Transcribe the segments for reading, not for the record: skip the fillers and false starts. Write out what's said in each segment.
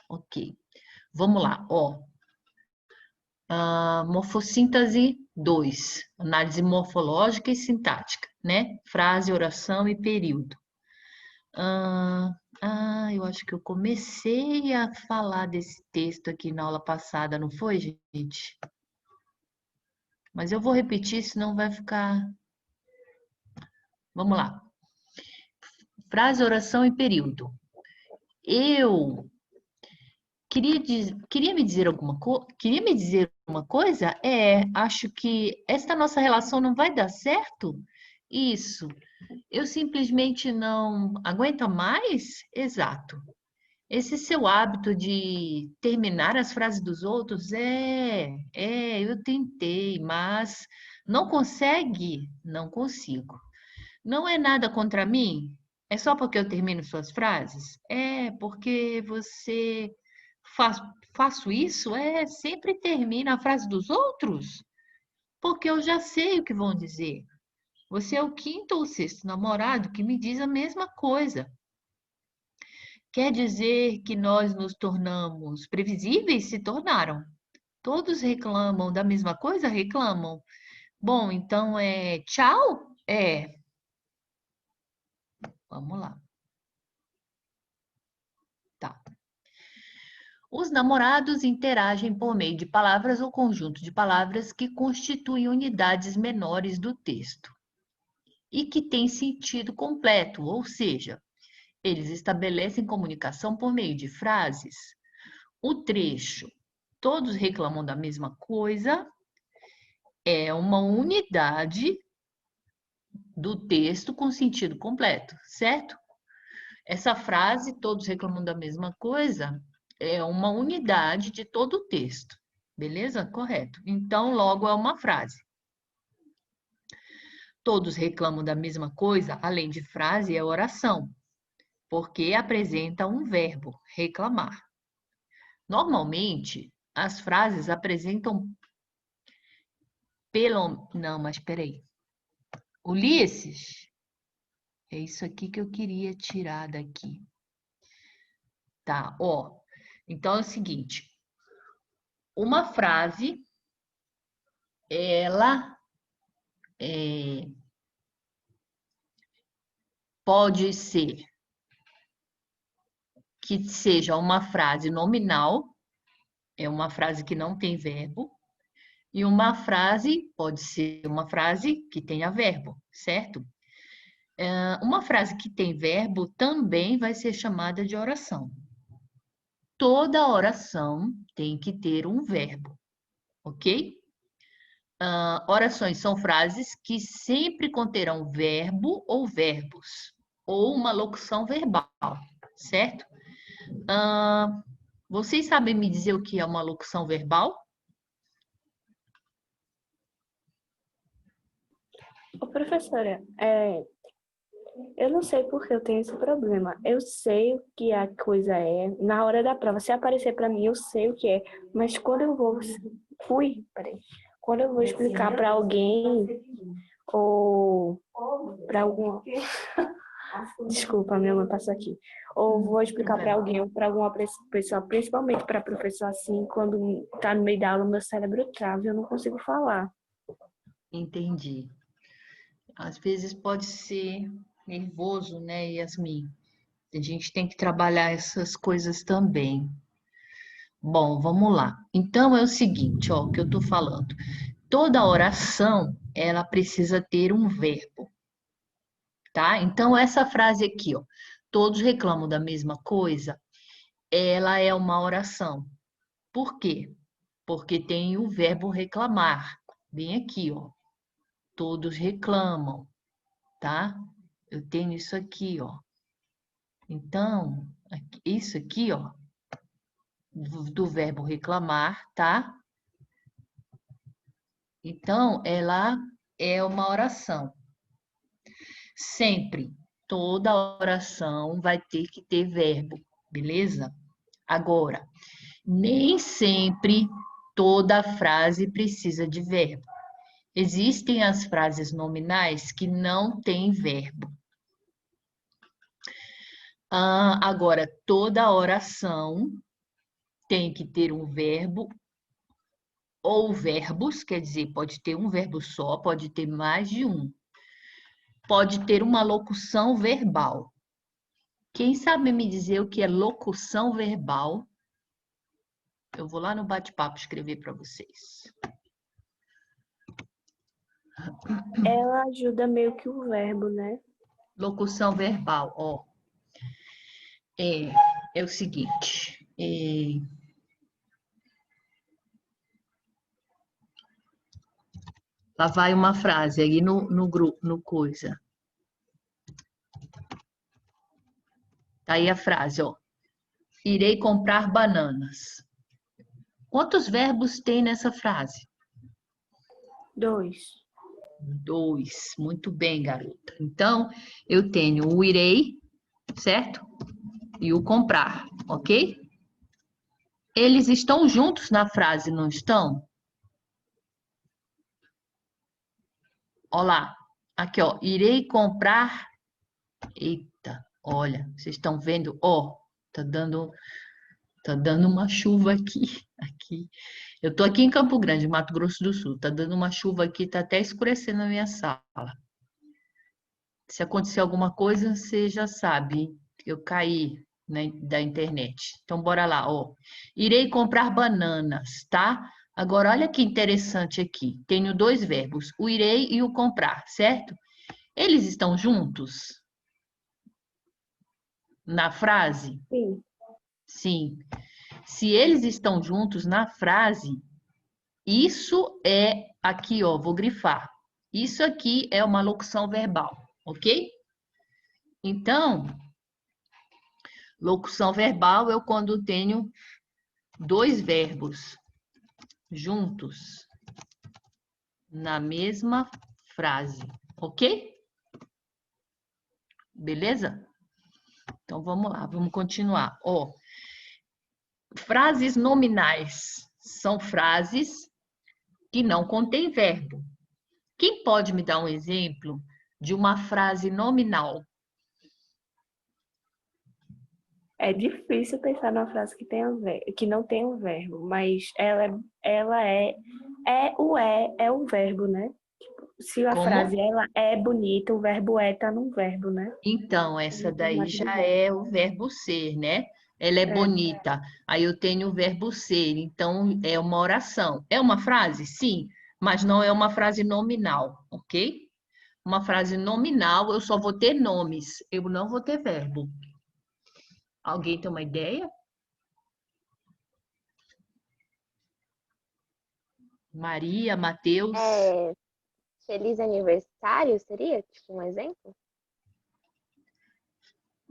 Ok. Vamos lá, ó. Morfossíntese 2, análise morfológica e sintática, né? Frase, oração e período. Eu acho que eu comecei a falar desse texto aqui na aula passada, não foi, gente? Mas eu vou repetir, senão vai ficar... Vamos lá. Frase, oração e período. Eu queria me dizer queria me dizer uma coisa? Acho que esta nossa relação não vai dar certo? Isso. Eu simplesmente não aguento mais? Exato. Esse seu hábito de terminar as frases dos outros, eu tentei, mas não consegue? Não consigo. Não é nada contra mim? É só porque eu termino suas frases? É porque você faz, faço isso? Sempre termina a frase dos outros? Porque eu já sei o que vão dizer. Você é o quinto ou sexto namorado que me diz a mesma coisa. Quer dizer que nós nos tornamos previsíveis? Se tornaram. Todos reclamam da mesma coisa? Reclamam. Bom, então tchau? Vamos lá. Tá. Os namorados interagem por meio de palavras ou conjunto de palavras que constituem unidades menores do texto e que têm sentido completo, ou seja, eles estabelecem comunicação por meio de frases. O trecho "todos reclamam da mesma coisa" é uma unidade do texto com sentido completo, certo? Essa frase, "todos reclamam da mesma coisa", é uma unidade de todo o texto, beleza? Correto. Então, logo é uma frase. Todos reclamam da mesma coisa, além de frase, é oração, porque apresenta um verbo, reclamar. Normalmente, as frases apresentam pelo... Não, mas peraí. Ulisses, é isso aqui que eu queria tirar daqui. Tá, ó. Então é o seguinte, uma frase, ela pode ser que seja uma frase nominal, é uma frase que não tem verbo, e uma frase pode ser uma frase que tenha verbo, certo? Uma frase que tem verbo também vai ser chamada de oração. Toda oração tem que ter um verbo, ok? Orações são frases que sempre conterão verbo ou verbos, ou uma locução verbal, certo? Vocês sabem me dizer o que é uma locução verbal? Ô, professora, eu não sei por que eu tenho esse problema. Eu sei o que a coisa é. Na hora da prova, se aparecer para mim, eu sei o que é. Mas quando eu vou... peraí. Quando eu vou explicar para alguém ou para alguma... Desculpa, minha mãe passou aqui. Ou vou explicar para alguém ou para alguma pessoa, principalmente para professor assim, quando tá no meio da aula, meu cérebro trava e eu não consigo falar. Entendi. Às vezes pode ser nervoso, né, Yasmin? A gente tem que trabalhar essas coisas também. Bom, vamos lá. Então é o seguinte, ó, o que eu tô falando. Toda oração, ela precisa ter um verbo, tá? Então essa frase aqui, ó, todos reclamam da mesma coisa, ela é uma oração. Por quê? Porque tem o verbo reclamar, bem aqui, ó. Todos reclamam, tá? Eu tenho isso aqui, ó. Então, isso aqui, ó, do verbo reclamar, tá? Então, ela é uma oração. Sempre, toda oração vai ter que ter verbo, beleza? Agora, nem sempre toda frase precisa de verbo. Existem as frases nominais que não têm verbo. Agora, toda oração tem que ter um verbo ou verbos, quer dizer, pode ter um verbo só, pode ter mais de um. Pode ter uma locução verbal. Quem sabe me dizer o que é locução verbal? Eu vou lá no bate-papo escrever para vocês. Ela ajuda meio que o verbo, né? Locução verbal, ó. É o seguinte. Lá vai uma frase aí no grupo, no coisa. Tá aí a frase, ó. Irei comprar bananas. Quantos verbos tem nessa frase? 2. 2. Muito bem, garota. Então, eu tenho o irei, certo? E o comprar, ok? Eles estão juntos na frase, não estão? Olá. Aqui, ó. Irei comprar. Eita, olha, vocês estão vendo? Ó, tá dando uma chuva aqui. Eu tô aqui em Campo Grande, Mato Grosso do Sul. Tá dando uma chuva aqui, tá até escurecendo a minha sala. Se acontecer alguma coisa, você já sabe. Eu caí da internet. Então, bora lá, ó. Irei comprar bananas, tá? Agora, olha que interessante aqui. Tenho dois verbos, o irei e o comprar, certo? Eles estão juntos na frase? Sim. Sim. Se eles estão juntos na frase, isso é aqui, ó, vou grifar. Isso aqui é uma locução verbal, ok? Então, locução verbal é quando tenho dois verbos juntos na mesma frase, ok? Beleza? Então vamos lá, vamos continuar. Ó, frases nominais são frases que não contêm verbo. Quem pode me dar um exemplo de uma frase nominal? É difícil pensar numa frase que não tem um verbo, mas é o verbo, né? Se a Como? frase ela é bonita, o verbo é tá num verbo, né? Então, essa No daí formato de já verbo. é o verbo ser, né? Ela é É. bonita. Aí eu tenho o verbo ser, então é uma oração. É uma frase? Sim, mas não é uma frase nominal, ok? Uma frase nominal, eu só vou ter nomes, eu não vou ter verbo. Alguém tem uma ideia? Maria, Mateus? É, feliz aniversário, seria? Tipo um exemplo?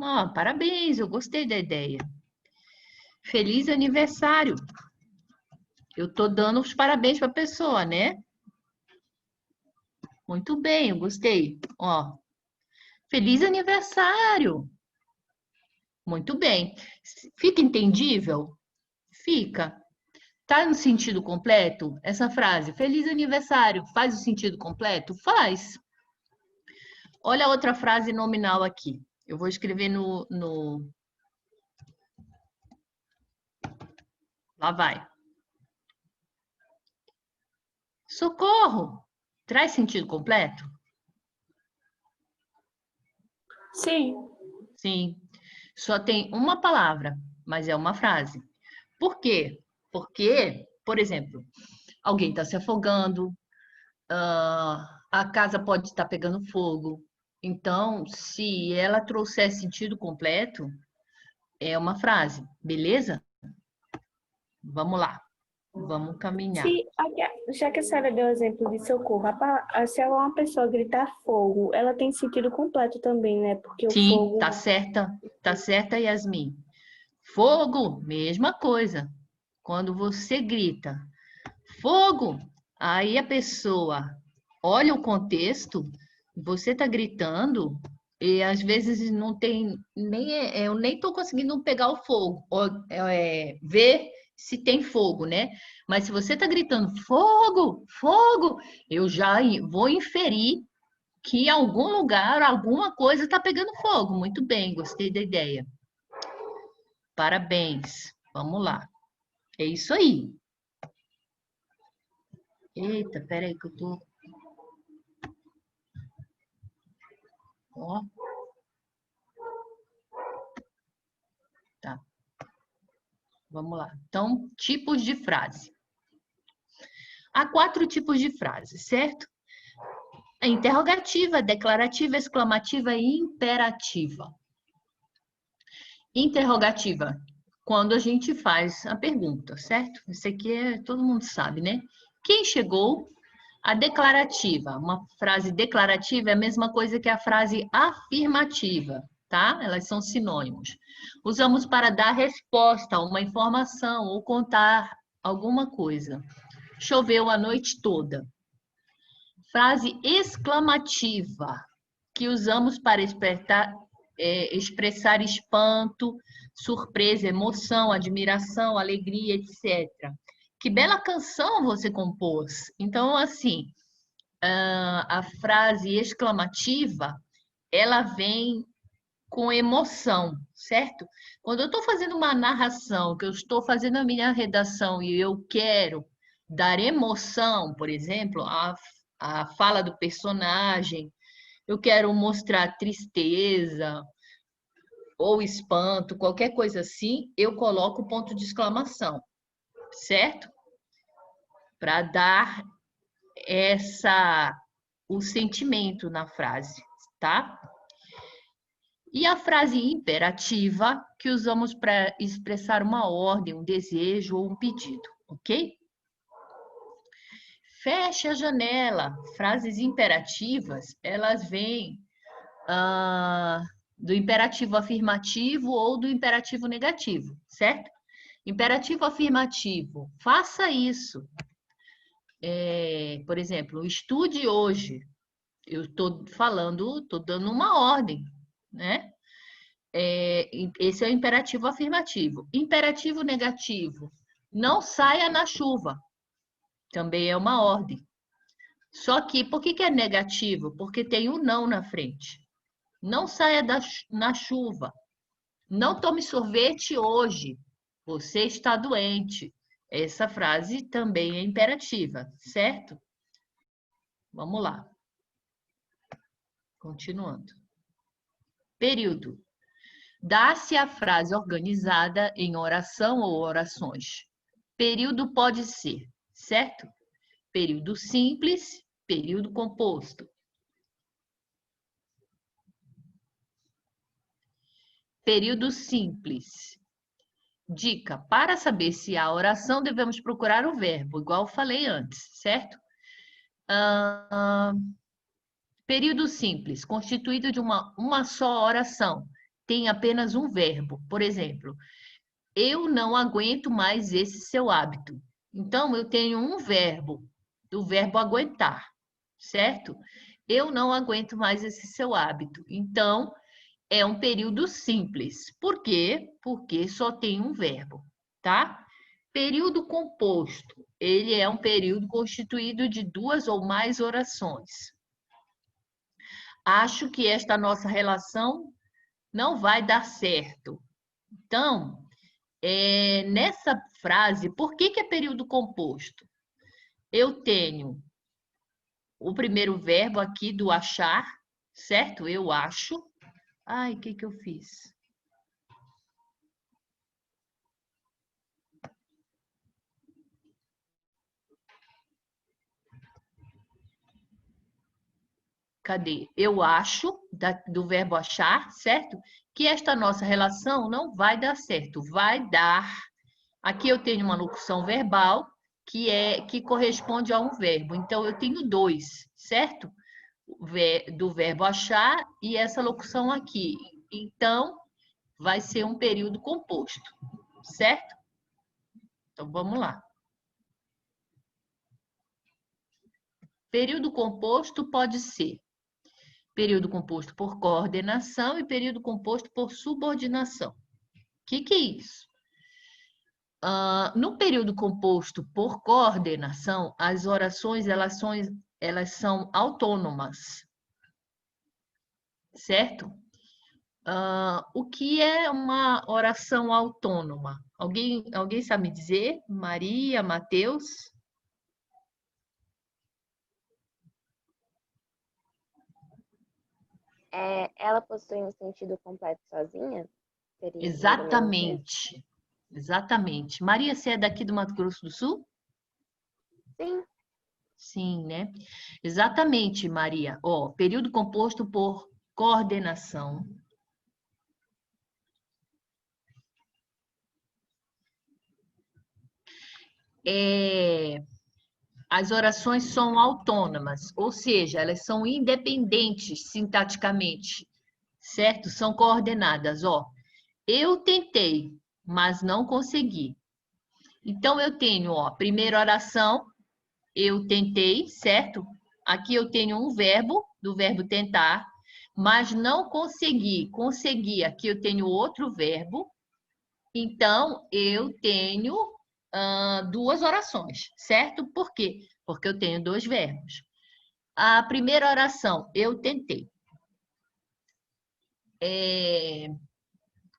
Ah, parabéns, eu gostei da ideia. Feliz aniversário. Eu tô dando os parabéns para a pessoa, né? Muito bem, eu gostei. Ó, feliz aniversário. Muito bem. Fica entendível? Fica. Tá no sentido completo? Essa frase, feliz aniversário, faz o sentido completo? Faz. Olha a outra frase nominal aqui. Eu vou escrever no... Lá vai. Socorro! Traz sentido completo? Sim. Sim. Só tem uma palavra, mas é uma frase. Por quê? Porque, por exemplo, alguém está se afogando, a casa pode estar pegando fogo. Então, se ela trouxer sentido completo, é uma frase, beleza? Vamos lá, vamos caminhar. Já que a senhora deu o exemplo de socorro, se uma pessoa gritar fogo, ela tem sentido completo também, né? Porque o Sim, fogo. tá certa, Yasmin. Fogo, mesma coisa. Quando você grita fogo, aí a pessoa olha o contexto, você está gritando e às vezes não tem nem eu nem estou conseguindo pegar o fogo, ou, ver se tem fogo, né? Mas se você está gritando fogo, fogo, eu já vou inferir que em algum lugar, alguma coisa está pegando fogo. Muito bem, gostei da ideia. Parabéns. Vamos lá. É isso aí. Eita, peraí que eu tô... Ó, tá. Vamos lá. Então, tipos de frase. Há 4 tipos de frase, certo? A interrogativa, declarativa, exclamativa e imperativa. Interrogativa, quando a gente faz a pergunta, certo? Isso aqui todo mundo sabe, né? Quem chegou? A declarativa, uma frase declarativa é a mesma coisa que a frase afirmativa, tá? Elas são sinônimos. Usamos para dar resposta a uma informação ou contar alguma coisa. Choveu a noite toda. Frase exclamativa, que usamos para expressar espanto, surpresa, emoção, admiração, alegria, etc. Que bela canção você compôs! Então, assim, a frase exclamativa, ela vem com emoção, certo? Quando eu estou fazendo uma narração, que eu estou fazendo a minha redação e eu quero dar emoção, por exemplo, a fala do personagem, eu quero mostrar tristeza ou espanto, qualquer coisa assim, eu coloco o ponto de exclamação, certo? Para dar o sentimento na frase, tá? E a frase imperativa, que usamos para expressar uma ordem, um desejo ou um pedido, ok? Feche a janela. Frases imperativas, elas vêm do imperativo afirmativo ou do imperativo negativo, certo? Imperativo afirmativo, faça isso. Por exemplo, estude hoje. Eu estou falando, estou dando uma ordem, né? Esse é o imperativo afirmativo. Imperativo negativo, não saia na chuva. Também é uma ordem. Só que, por que é negativo? Porque tem um não na frente. Não saia na chuva. Não tome sorvete hoje. Você está doente. Essa frase também é imperativa, certo? Vamos lá. Continuando. Período. Dá-se a frase organizada em oração ou orações. Período pode ser, certo? Período simples, período composto. Período simples. Dica: para saber se há oração, devemos procurar o verbo, igual eu falei antes, certo? Período simples, constituído de uma só oração. Tem apenas um verbo. Por exemplo, eu não aguento mais esse seu hábito. Então, eu tenho um verbo, do verbo aguentar, certo? Eu não aguento mais esse seu hábito. Então, é um período simples. Por quê? Porque só tem um verbo, tá? Período composto. Ele é um período constituído de 2 ou mais orações. Acho que esta nossa relação não vai dar certo. Então, nessa frase, por que é período composto? Eu tenho o primeiro verbo aqui do achar, certo? Eu acho. Ai, o que eu fiz? Cadê? Eu acho, do verbo achar, certo? Que esta nossa relação não vai dar certo. Vai dar. Aqui eu tenho uma locução verbal que corresponde a um verbo. Então, eu tenho 2, certo? Do verbo achar e essa locução aqui. Então, vai ser um período composto, certo? Então, vamos lá. Período composto pode ser período composto por coordenação e período composto por subordinação. O que é isso? No período composto por coordenação, as orações elas são autônomas, certo? O que é uma oração autônoma? Alguém sabe dizer? Maria, Mateus? Ela possui um sentido completo sozinha? Seria mais ou menos isso? Exatamente. Exatamente. Maria, você é daqui do Mato Grosso do Sul? Sim. Sim, né? Exatamente, Maria. Ó, período composto por coordenação. As orações são autônomas, ou seja, elas são independentes sintaticamente, certo? São coordenadas. Ó, eu tentei, mas não consegui. Então, eu tenho, ó, primeira oração, eu tentei, certo? Aqui eu tenho um verbo, do verbo tentar, mas não consegui. Consegui, aqui eu tenho outro verbo. Então, eu tenho duas orações, certo? Por quê? Porque eu tenho dois verbos. A primeira oração, eu tentei.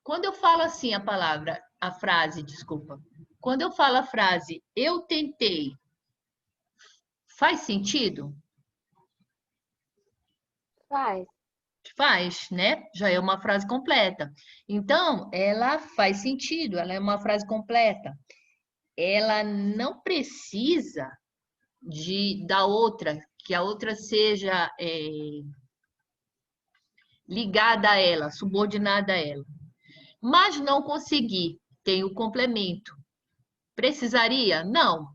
Quando eu falo assim a frase, desculpa. Quando eu falo a frase, eu tentei, faz sentido? Faz. Faz, né? Já é uma frase completa. Então, ela faz sentido, ela é uma frase completa. Ela não precisa da outra, que a outra seja ligada a ela, subordinada a ela. Mas não consegui, tem o complemento. Precisaria? Não,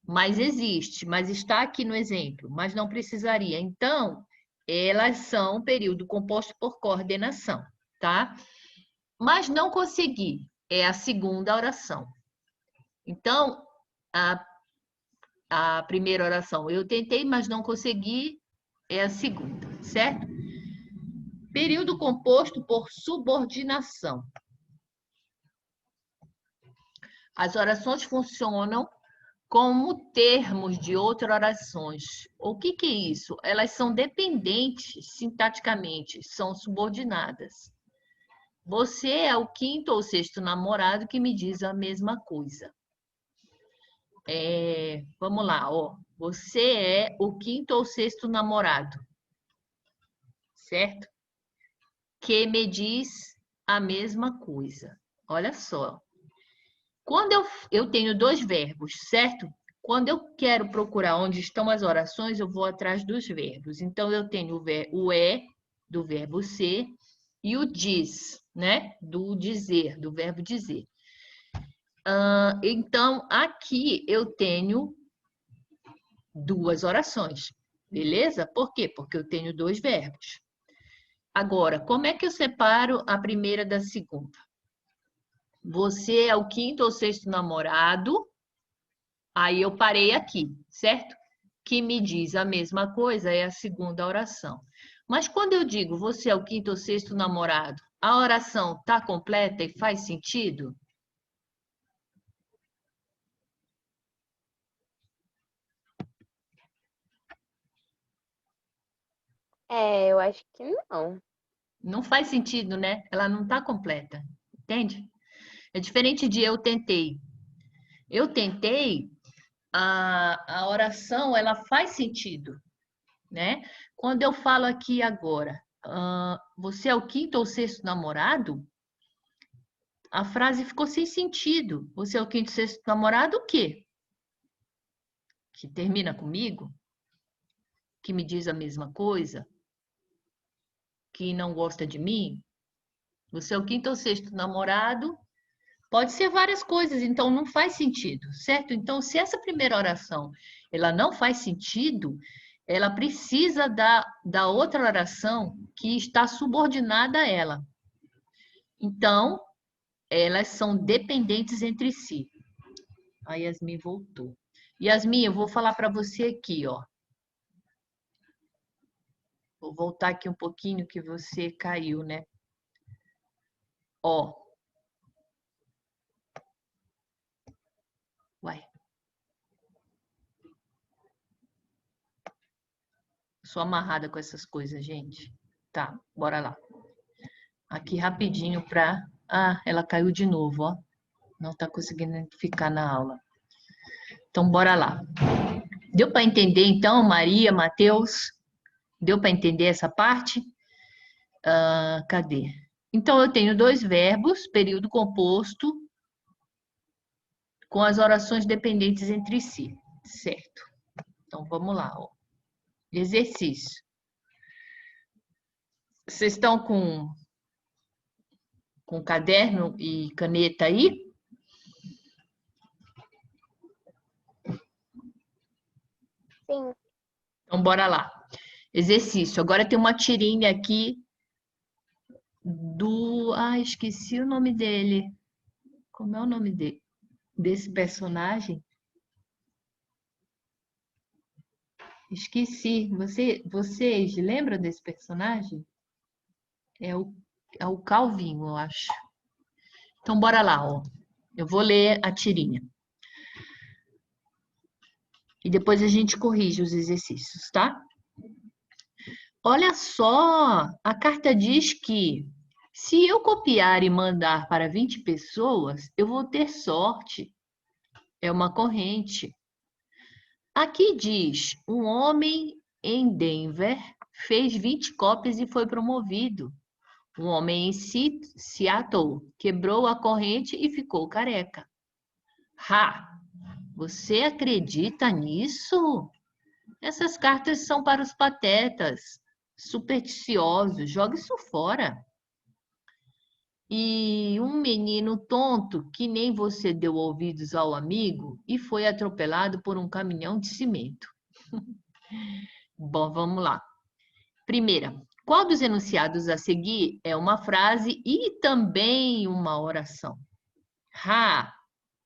mas existe, mas está aqui no exemplo, mas não precisaria. Então, elas são período composto por coordenação, tá? Mas não consegui, é a segunda oração. Então, a primeira oração, eu tentei, mas não consegui, é a segunda, certo? Período composto por subordinação. As orações funcionam como termos de outras orações. O que é isso? Elas são dependentes sintaticamente, são subordinadas. Você é o quinto ou sexto namorado que me diz a mesma coisa. Vamos lá, ó. Você é o quinto ou sexto namorado, certo? Que me diz a mesma coisa. Olha só. Quando eu tenho dois verbos, certo? Quando eu quero procurar onde estão as orações, eu vou atrás dos verbos. Então, eu tenho o é, do verbo ser, e o diz, né? Do dizer, do verbo dizer. Então, aqui eu tenho duas orações, beleza? Por quê? Porque eu tenho dois verbos. Agora, como é que eu separo a primeira da segunda? Você é o quinto ou sexto namorado. Aí eu parei aqui, certo? Que me diz a mesma coisa é a segunda oração. Mas quando eu digo você é o quinto ou sexto namorado, a oração está completa e faz sentido? Eu acho que não. Não faz sentido, né? Ela não está completa, entende? É diferente de eu tentei. Eu tentei, a oração ela faz sentido, né? Quando eu falo aqui agora, você é o quinto ou sexto namorado, a frase ficou sem sentido. Você é o quinto ou sexto namorado, o quê? Que termina comigo? Que me diz a mesma coisa? Que não gosta de mim? Você é o quinto ou sexto namorado? Pode ser várias coisas, então não faz sentido, certo? Então, se essa primeira oração ela não faz sentido, ela precisa da outra oração que está subordinada a ela. Então, elas são dependentes entre si. A Yasmin voltou. Yasmin, eu vou falar para você aqui, ó. Vou voltar aqui um pouquinho que você caiu, né? Ó. Uai. Sou amarrada com essas coisas, gente. Tá, bora lá. aqui rapidinho para... Ah, ela caiu de novo, ó. Não está conseguindo ficar na aula. Então, bora lá. Deu para entender, então, Maria, Matheus? Deu para entender essa parte? Cadê? Então, eu tenho dois verbos, período composto, com as orações dependentes entre si, certo? Então, vamos lá, ó. Exercício. Vocês estão com caderno e caneta aí? Sim. Então, bora lá. Exercício. Agora tem uma tirinha aqui do... Ah, esqueci o nome dele. Como é o nome desse personagem? Esqueci. Vocês lembram desse personagem? É o Calvinho, eu acho. Então, bora lá, ó. Eu vou ler a tirinha. E depois a gente corrige os exercícios, tá? Olha só, a carta diz que se eu copiar e mandar para 20 pessoas, eu vou ter sorte. É uma corrente. Aqui diz, um homem em Denver fez 20 cópias e foi promovido. Um homem em Seattle quebrou a corrente e ficou careca. Ha! Você acredita nisso? Essas cartas são para os patetas, supersticiosos. Jogue isso fora. E um menino tonto que nem você deu ouvidos ao amigo e foi atropelado por um caminhão de cimento. Bom, vamos lá. Primeira, qual dos enunciados a seguir é uma frase e também uma oração? Ha!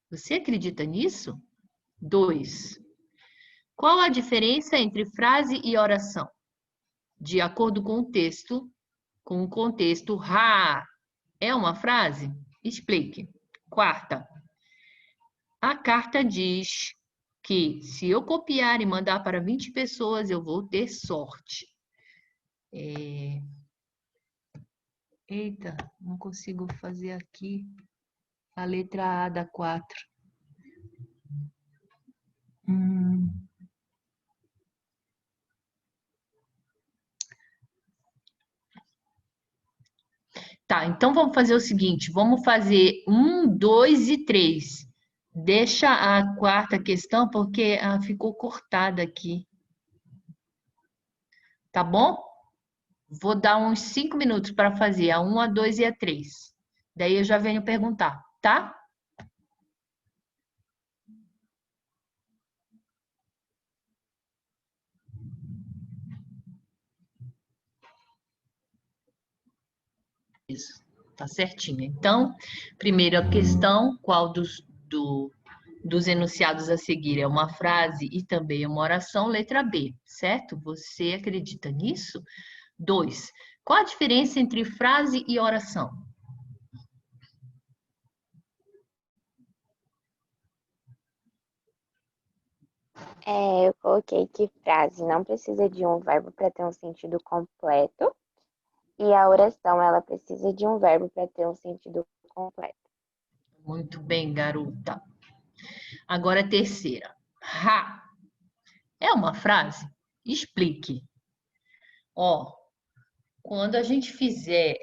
Você acredita nisso? 2. Qual a diferença entre frase e oração? De acordo com o contexto, ha é uma frase? Explique. 4. A carta diz que se eu copiar e mandar para 20 pessoas, eu vou ter sorte. Eita, não consigo fazer aqui a letra A da 4. Tá, então vamos fazer o seguinte, vamos fazer 1, 2 e 3. Deixa a quarta questão, porque ficou cortada aqui. Tá bom? Vou dar uns 5 minutos para fazer a 1, a 2 e a 3. Daí eu já venho perguntar, tá? Isso, tá certinho. Então, primeira questão, qual dos enunciados a seguir é uma frase e também uma oração? Letra B, certo? Você acredita nisso? 2. Qual a diferença entre frase e oração? Eu coloquei que frase não precisa de um verbo para ter um sentido completo. E a oração, ela precisa de um verbo para ter um sentido completo. Muito bem, garota. Agora a terceira. Ha. É uma frase? Explique. Ó, quando a gente fizer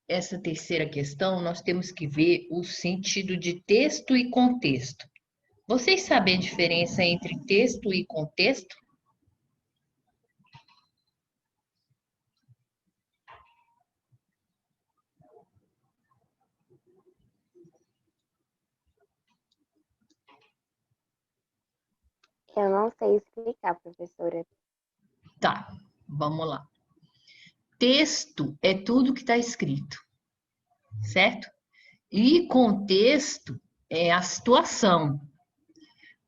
essa terceira questão, nós temos que ver o sentido de texto e contexto. Vocês sabem a diferença entre texto e contexto? Eu não sei explicar, professora. Tá, vamos lá. Texto é tudo que está escrito, certo? E contexto é a situação,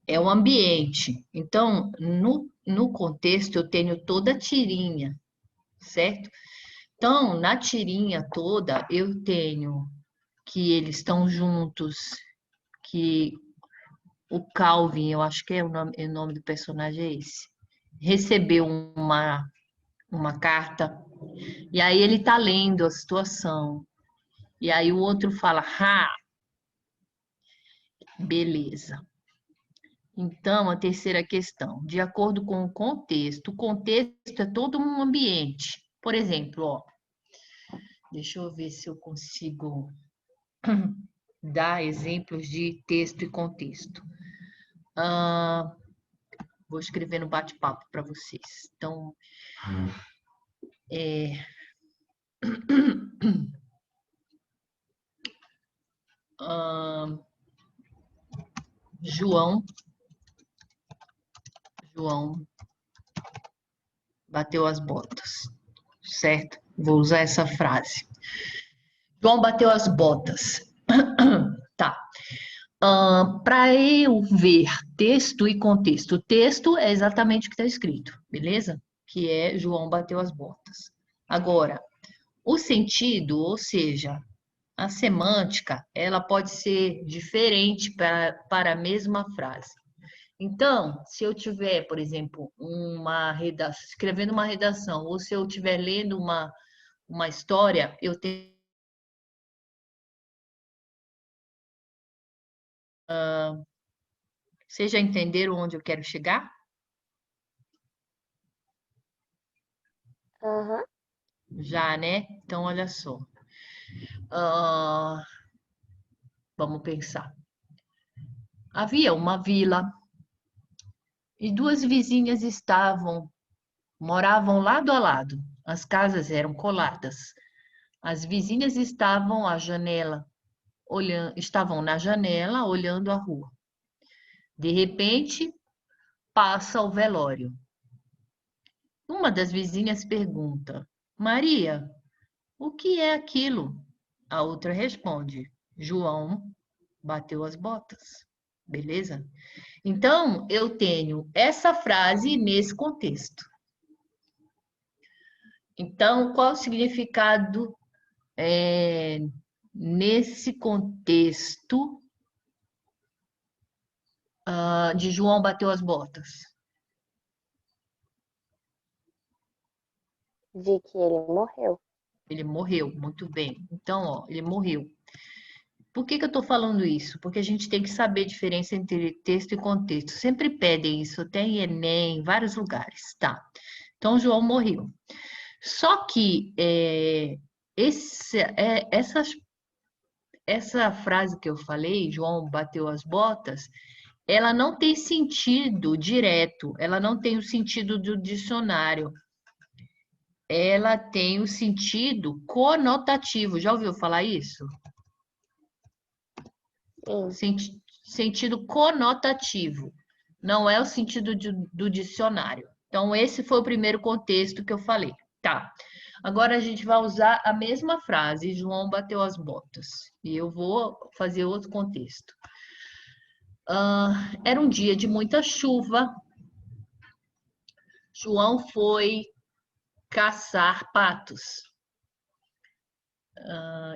é o ambiente. Então, no contexto, eu tenho toda a tirinha, certo? Então, na tirinha toda, eu tenho que eles estão juntos, que o Calvin, eu acho que é o nome do personagem é esse, recebeu uma carta E aí ele está lendo a situação. E aí o outro fala, beleza. Então, a terceira questão, de acordo com o contexto é todo um ambiente. Por exemplo, ó, deixa eu ver se eu consigo dar exemplos de texto e contexto. Vou escrever no bate-papo para vocês. Então, João bateu as botas, certo? Vou usar essa frase. João bateu as botas. Tá. Para eu ver texto e contexto. O texto é exatamente o que está escrito, beleza? Que é João bateu as botas. Agora, o sentido, ou seja, a semântica, ela pode ser diferente para a mesma frase. Então, se eu tiver, por exemplo, escrevendo uma redação, ou se eu estiver lendo uma história, eu tenho. Vocês já entenderam onde eu quero chegar? Aham. Já, né? Então, olha só. Vamos pensar. Havia uma vila e duas vizinhas moravam lado a lado. As casas eram coladas. As vizinhas estavam na janela olhando a rua. De repente, passa o velório. Uma das vizinhas pergunta: Maria, o que é aquilo? A outra responde: João bateu as botas. Beleza? Então, eu tenho essa frase nesse contexto. Então, qual o significado nesse contexto de João bateu as botas? De que ele morreu. Ele morreu, muito bem. Então, ó, ele morreu. Por que eu estou falando isso? Porque a gente tem que saber a diferença entre texto e contexto. Sempre pedem isso, tem Enem, em vários lugares, tá? Então, João morreu. Só que essa frase que eu falei, João bateu as botas, ela não tem sentido direto, ela não tem o sentido do dicionário. Ela tem o sentido conotativo. Já ouviu falar isso? Sim. Sentido conotativo. Não é o sentido do dicionário. Então, esse foi o primeiro contexto que eu falei. Tá. Agora a gente vai usar a mesma frase, João bateu as botas. E eu vou fazer outro contexto. Era um dia de muita chuva. João foi caçar patos.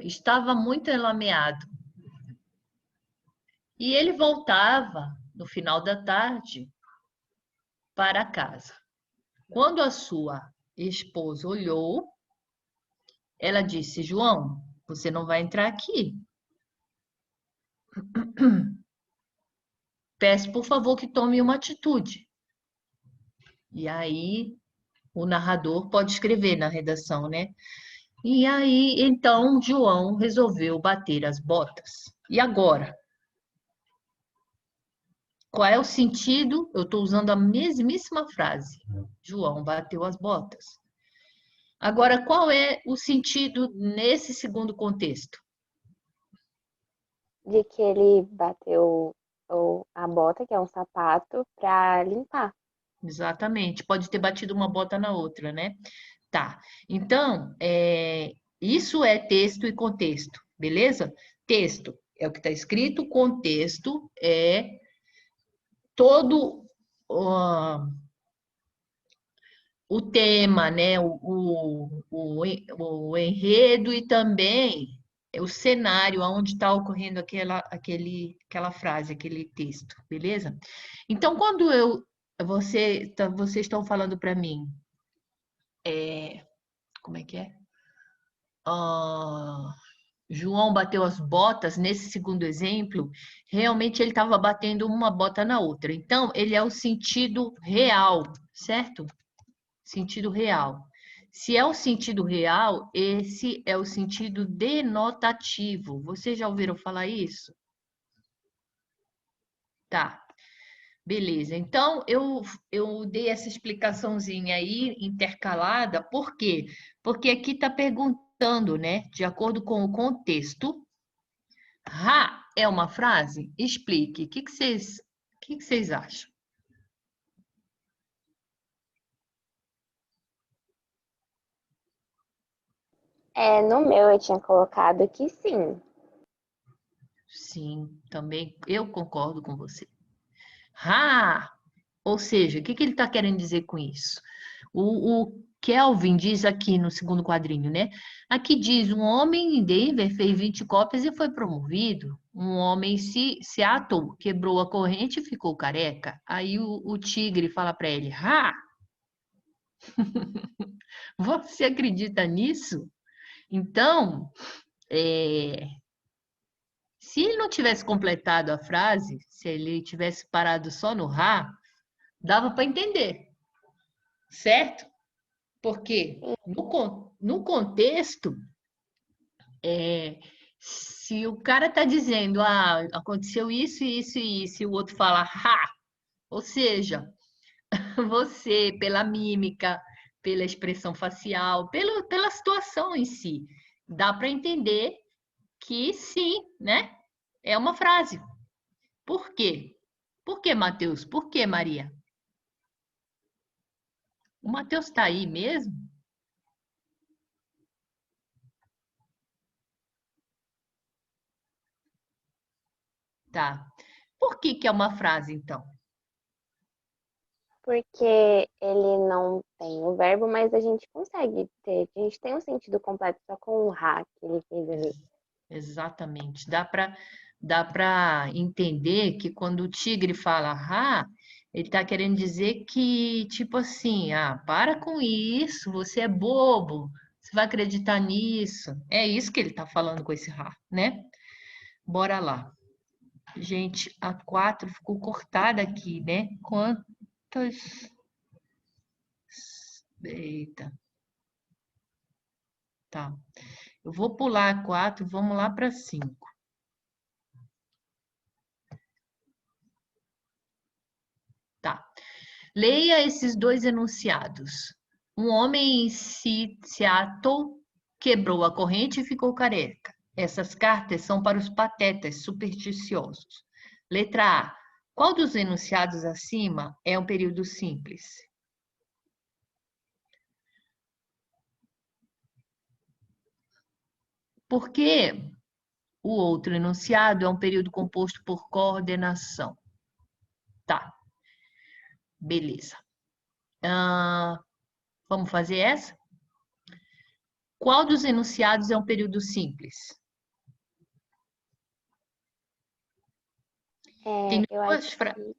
Estava muito enlameado. E ele voltava no final da tarde para casa. Quando a sua esposa olhou, ela disse: João, você não vai entrar aqui. Peço, por favor, que tome uma atitude. E aí, o narrador pode escrever na redação, né? E aí, então, João resolveu bater as botas. E agora? Qual é o sentido? Eu estou usando a mesmíssima frase. João bateu as botas. Agora, qual é o sentido nesse segundo contexto? De que ele bateu a bota, que é um sapato, para limpar. Exatamente. Pode ter batido uma bota na outra, né? Tá. Então, isso é texto e contexto, beleza? Texto é o que está escrito, contexto é todo o tema, né? O enredo e também o cenário onde está ocorrendo aquela frase, aquele texto, beleza? Então, vocês estão falando para mim, como é que é? João bateu as botas, nesse segundo exemplo, realmente ele estava batendo uma bota na outra. Então, ele é o sentido real, certo? Sentido real. Se é o sentido real, esse é o sentido denotativo. Vocês já ouviram falar isso? Tá. Beleza, então eu dei essa explicaçãozinha aí intercalada, por quê? Porque aqui está perguntando, né, de acordo com o contexto, ha é uma frase? Explique, o que que vocês acham? No meu eu tinha colocado que sim. Sim, também eu concordo com você. Ha, ou seja, o que que ele está querendo dizer com isso? O Kelvin diz aqui no segundo quadrinho, né? Aqui diz: um homem em Denver fez 20 cópias e foi promovido. Um homem Seattle quebrou a corrente e ficou careca. Aí o tigre fala para ele: Ha! Você acredita nisso? Então, é, se ele não tivesse completado a frase, se ele tivesse parado só no Ha, dava para entender, certo? Porque no contexto, se o cara está dizendo, aconteceu isso, isso e isso, e o outro fala, ha, ou seja, você, pela mímica, pela expressão facial, pela situação em si, dá para entender que sim, né? É uma frase. Por quê? Por que, Matheus? Por que, Maria? O Matheus está aí mesmo? Tá. Por que que é uma frase, então? Porque ele não tem o verbo, mas a gente consegue ter. A gente tem um sentido completo só com o ha que ele fez ali. Exatamente. Dá para entender que quando o tigre fala ah, ele está querendo dizer que, tipo assim, para com isso, você é bobo, você vai acreditar nisso. É isso que ele está falando com esse né? Bora lá. Gente, a 4 ficou cortada aqui, né? Quantas? Eita, tá. Eu vou pular a 4, vamos lá para 5. Tá. Leia esses dois enunciados. Um homem em Seattle quebrou a corrente e ficou careca. Essas cartas são para os patetas supersticiosos. Letra A. Qual dos enunciados acima é um período simples? Porque o outro enunciado é um período composto por coordenação. Tá, beleza. Vamos fazer essa? Qual dos enunciados é um período simples? Tem Eu acho duas frases. que.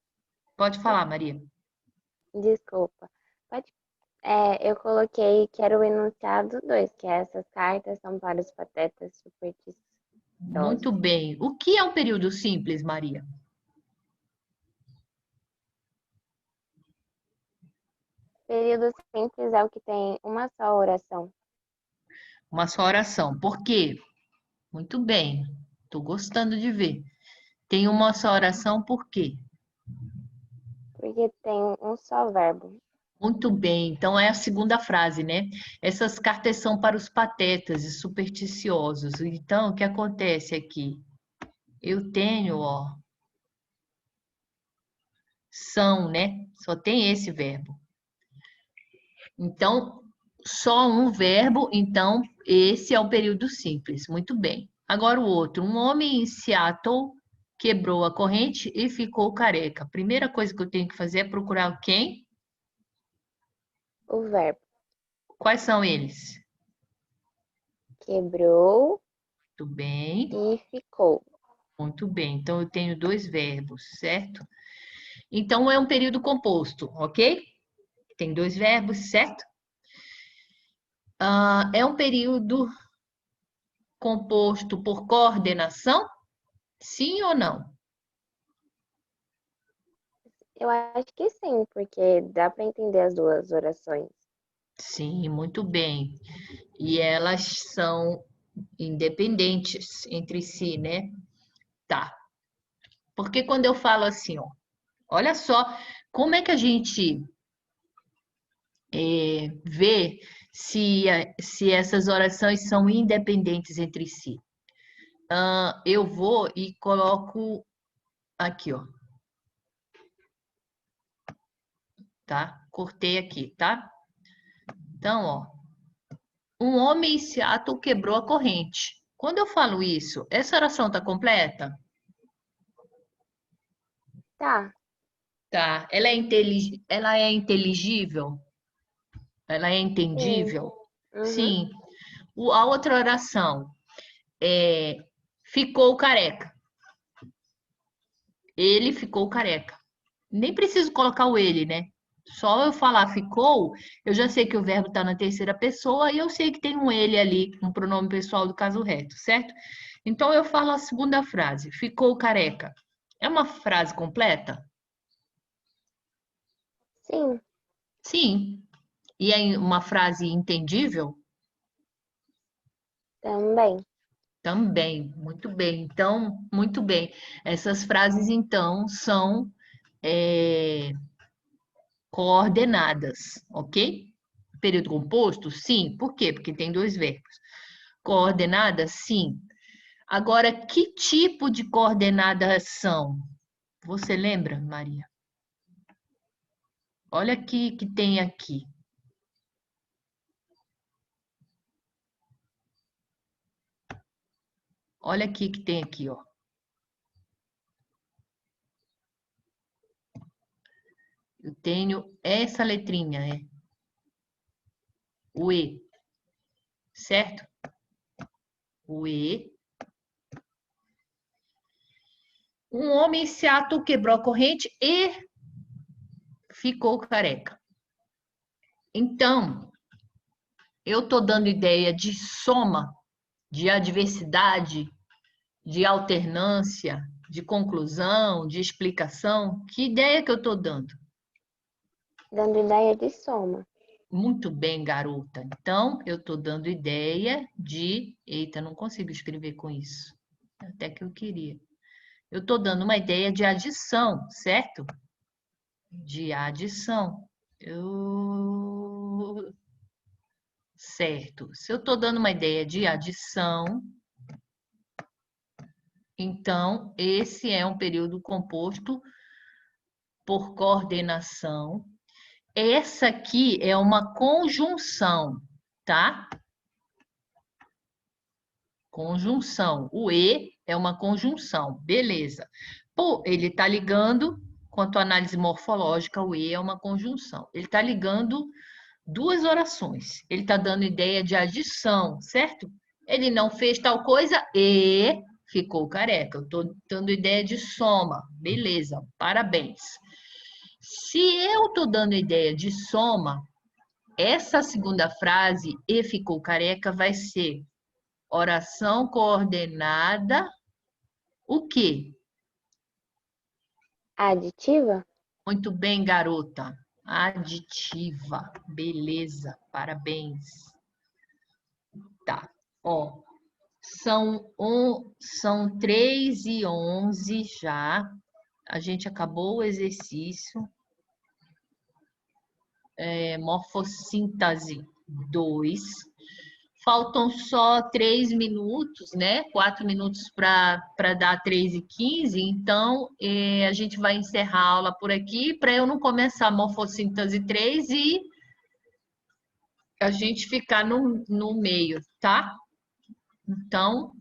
Pode falar, Maria. Desculpa. Pode... eu coloquei que era o enunciado 2, que é essas cartas são para os patetas supersticiosos. Muito bem. O que é um período simples, Maria? Período simples é o que tem uma só oração. Uma só oração. Por quê? Muito bem. Estou gostando de ver. Tem uma só oração, por quê? Porque tem um só verbo. Muito bem. Então é a segunda frase, né? Essas cartas são para os patetas e supersticiosos. Então, o que acontece aqui? Eu tenho, ó, são, né? Só tem esse verbo. Então, só um verbo, então esse é o período simples. Muito bem. Agora o outro. Um homem em Seattle quebrou a corrente e ficou careca. A primeira coisa que eu tenho que fazer é procurar quem? O verbo Quais são eles? quebrou Muito bem, e ficou. muito bem. Então eu tenho dois verbos, certo? Então é um período composto, ok? Tem dois verbos, certo? É um período composto por coordenação? Sim ou não? Eu acho que sim, porque dá para entender as duas orações. Sim, muito bem. E elas são independentes entre si, né? Tá. Porque quando eu falo assim, ó, olha só como é que a gente vê se essas orações são independentes entre si. Eu vou e coloco aqui, ó, tá? Cortei aqui, tá? Então, ó, um homem em Seattle quebrou a corrente. Quando eu falo isso, essa oração tá completa? Tá. Tá. Ela é inteligível? Ela é Sim. entendível? Uhum. Sim. A outra oração é ficou careca. Ele ficou careca. Nem preciso colocar o ele, né? Só eu falar ficou, eu já sei que o verbo está na terceira pessoa e eu sei que tem um ele ali, um pronome pessoal do caso reto, certo? Então eu falo a segunda frase, ficou careca. É uma frase completa? Sim, Sim. E é uma frase entendível? também. Também. Muito bem. Então, muito bem. Essas frases, então, são é, coordenadas, ok? Período composto? Sim. Por quê? Porque tem dois verbos. Coordenadas? Sim. Agora, que tipo de coordenadas são? Você lembra, Maria? Olha aqui que tem aqui. Olha aqui que tem aqui, ó. Eu tenho essa letrinha, o E, certo? O E. Um homem se ato quebrou a corrente e ficou careca. Então, eu estou dando ideia de soma, de adversidade, de alternância, de conclusão, de explicação. Que ideia que eu estou dando? Dando ideia de soma. Muito bem, garota. Então, eu estou dando ideia de. Eita, não consigo escrever com isso. Até que eu queria. Eu estou dando uma ideia de adição, certo? De adição. Certo. Se eu estou dando uma ideia de adição, então esse é um período composto por coordenação. Essa aqui é uma conjunção, tá? Conjunção. O E é uma conjunção, beleza. Pô, ele está ligando, quanto à análise morfológica, o E é uma conjunção. Ele está ligando duas orações. Ele está dando ideia de adição, certo? Ele não fez tal coisa e ficou careca. Eu estou dando ideia de soma. Beleza, parabéns. Se eu estou dando ideia de soma, essa segunda frase, e ficou careca, vai ser oração coordenada, o quê? Aditiva? Muito bem, garota. Aditiva. Beleza, parabéns. Tá, ó. São 3h11 já. A gente acabou o exercício. Morfossíntese 2. Faltam só 3 minutos, né? 4 minutos para dar 3h15. Então, a gente vai encerrar a aula por aqui para eu não começar a morfossíntese 3 e a gente ficar no meio, tá? Então,